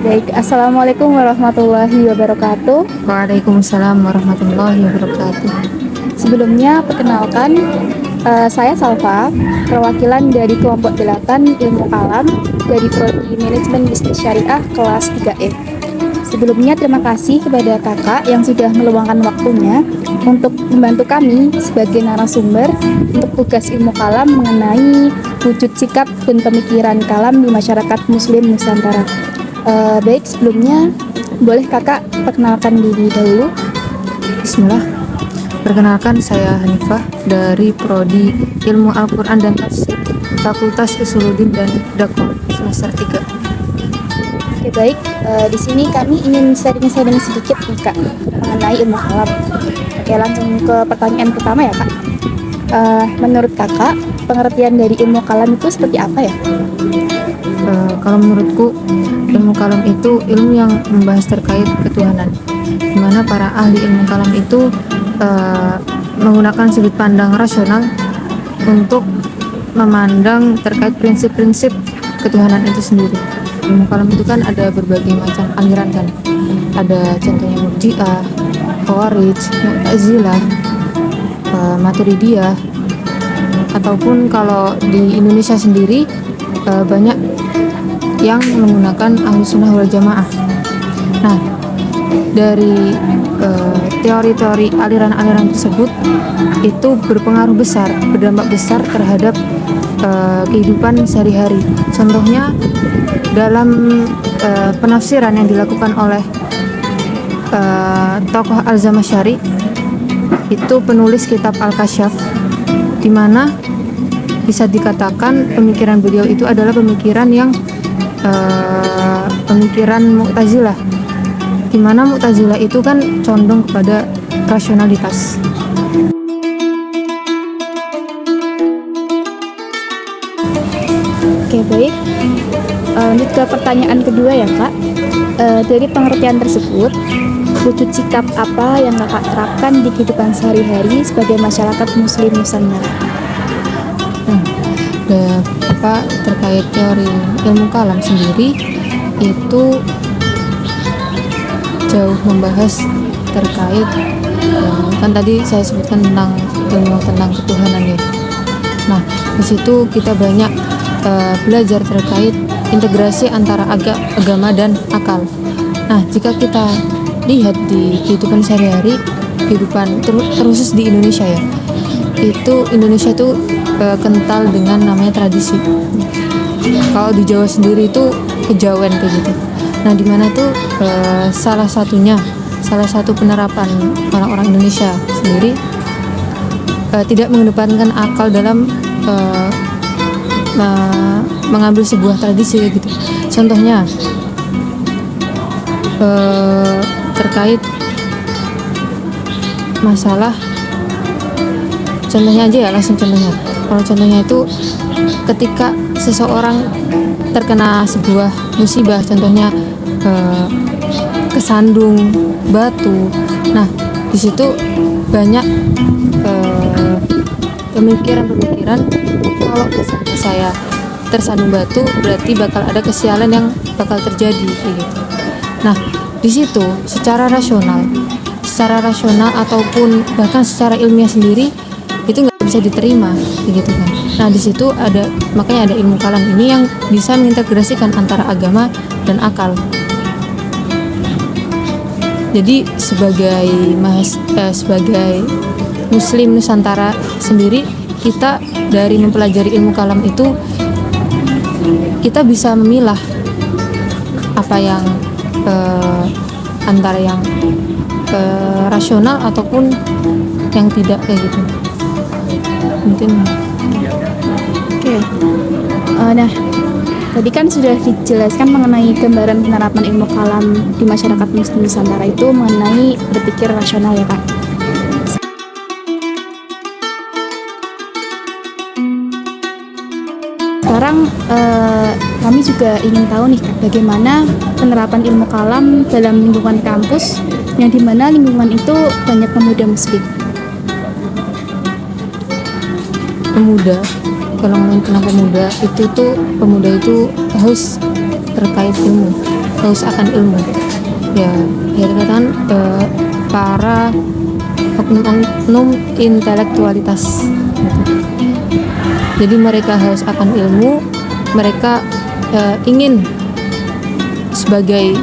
Baik, Assalamualaikum warahmatullahi wabarakatuh. Waalaikumsalam warahmatullahi wabarakatuh. Sebelumnya, perkenalkan, saya Salva, perwakilan dari kelompok 8 Ilmu Kalam dari Prodi Manajemen Bisnis Syariah kelas 3E. Sebelumnya, terima kasih kepada kakak yang sudah meluangkan waktunya untuk membantu kami sebagai narasumber untuk tugas ilmu kalam mengenai wujud sikap dan pemikiran kalam di masyarakat Muslim Nusantara. Baik, sebelumnya boleh kakak perkenalkan diri dahulu. Bismillah. Perkenalkan, saya Hanifah dari Prodi Ilmu Al-Quran dan Tafsir Fakultas Usuluddin dan Dakwah semester 3. Oke, baik. Di sini kami ingin sharing-sharing sedikit nih kak mengenai ilmu kalam. Oke, langsung ke pertanyaan pertama ya kak. Menurut kakak, pengertian dari ilmu kalam itu seperti apa ya? Kalau menurutku, ilmu kalam itu ilmu yang membahas terkait ketuhanan, di mana para ahli ilmu kalam itu menggunakan sudut pandang rasional untuk memandang terkait prinsip-prinsip ketuhanan itu sendiri. Ilmu kalam itu kan ada berbagai macam aliran kan. Ada contohnya Murji'ah, Khawarij, Mu'tazilah, Maturidiyah, ataupun kalau di Indonesia sendiri banyak yang menggunakan Ahlus Sunnah wal Jamaah. Nah, dari teori-teori aliran-aliran tersebut itu berpengaruh besar, berdampak besar terhadap kehidupan sehari-hari. Contohnya dalam penafsiran yang dilakukan oleh tokoh Al-Zamakhsyari, itu penulis kitab Al-Kasyaf, di mana bisa dikatakan pemikiran beliau itu adalah pemikiran yang pemikiran Mu'tazilah, di mana Mu'tazilah itu kan condong kepada rasionalitas. Oke, baik. Lanjut ke pertanyaan kedua ya kak. Dari pengertian tersebut, wujud sikap apa yang kakak terapkan di kehidupan sehari-hari sebagai masyarakat Muslim Nusantara? Terkait teori ilmu kalam sendiri itu jauh membahas terkait kan tadi saya sebutkan tentang ilmu tentang ketuhanan ya. Nah, di situ kita banyak belajar terkait integrasi antara agama dan akal. Nah, jika kita lihat di kehidupan sehari-hari, kehidupan terkhusus di Indonesia ya, itu Indonesia itu kental dengan namanya tradisi. Kalau di Jawa sendiri itu kejawen kayak gitu. Nah, di mana tuh salah satu penerapan orang-orang Indonesia sendiri tidak mengedepankan akal dalam mengambil sebuah tradisi kayak gitu. Contohnya terkait masalah, contohnya aja ya, langsung contohnya. Kalau contohnya itu ketika seseorang terkena sebuah musibah, contohnya kesandung batu. Nah, di situ banyak pemikiran kalau saya tersandung batu berarti bakal ada kesialan yang bakal terjadi gitu. Nah, di situ secara rasional ataupun bahkan secara ilmiah sendiri itu nggak bisa diterima begitu kan. Nah, di situ makanya ada ilmu kalam ini yang bisa mengintegrasikan antara agama dan akal. Jadi sebagai Muslim Nusantara sendiri, kita dari mempelajari ilmu kalam itu kita bisa memilah apa yang antara yang rasional ataupun yang tidak kayak gitu. Mungkin. Oke. Nah, tadi kan sudah dijelaskan mengenai gambaran penerapan ilmu kalam di masyarakat Muslim Nusantara itu mengenai berpikir rasional ya kak. Sekarang kami juga ingin tahu nih bagaimana penerapan ilmu kalam dalam lingkungan kampus yang dimana lingkungan itu banyak pemuda muslim. Pemuda, kalau ngomongin tentang pemuda itu harus terkait ilmu. haus akan ilmu. Ya, ya dikatakan para oknum-oknum intelektualitas gitu. Jadi mereka haus akan ilmu, mereka ingin sebagai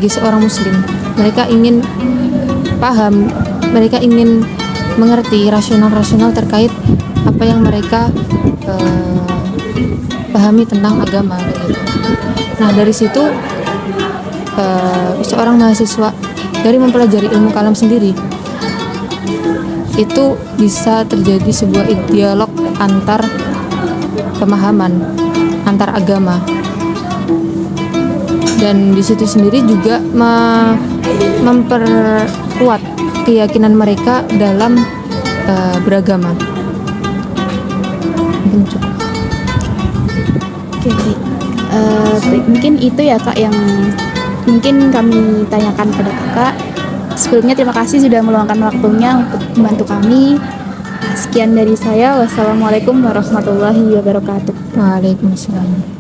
seorang muslim, mereka ingin paham, mereka ingin mengerti rasional terkait apa yang mereka pahami tentang agama gitu. Nah, dari situ seorang mahasiswa dari mempelajari ilmu kalam sendiri itu bisa terjadi sebuah dialog antar pemahaman, antar agama. Dan di situ sendiri juga memperkuat keyakinan mereka dalam beragama. Mungkin cukup. Oke, baik. Baik, mungkin itu ya Kak yang mungkin kami tanyakan pada Kakak. Sebelumnya terima kasih sudah meluangkan waktunya untuk membantu kami. Sekian dari saya. Wassalamualaikum warahmatullahi wabarakatuh. Waalaikumsalam.